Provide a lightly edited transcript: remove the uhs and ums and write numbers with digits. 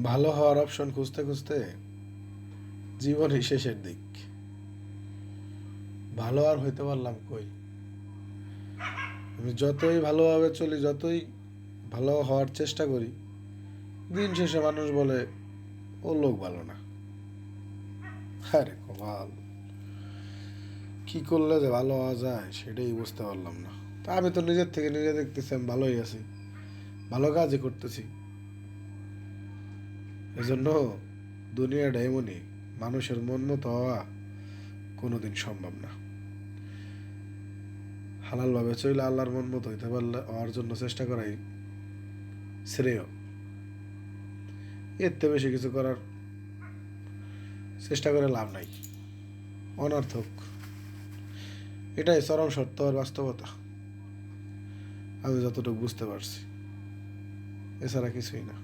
ভালো হওয়ার অপশন খুঁজতে খুঁজতে জীবনই শেষের দিক। ভালো আর হইতে পারলাম কই? আমি যতই ভালোভাবে চলি, যতই ভালো হওয়ার চেষ্টা করি, দিন শেষে মানুষ বলে ও লোক ভালো না। আরে কপাল, কি করলে যে ভালো হওয়া যায় সেটাই বুঝতে পারলাম না। তা আমি তো নিজের থেকে নিজে দেখতেছি আমি ভালোই আছি, ভালো কাজই করতেছি। এজন্য দুনিয়াটা এমনই, মানুষের মন মতো হওয়া কোনোদিন সম্ভব না। হালালভাবে চলে আল্লাহর মন মতো হইতে পারলে হওয়ার জন্য চেষ্টা করাই শ্রেয়। এর থেকে বেশি কিছু করার চেষ্টা করে লাভ নাই, অনর্থক। এটাই চরম সত্য আর বাস্তবতা, আমি যতটুকু বুঝতে পারছি, এছাড়া কিছুই না।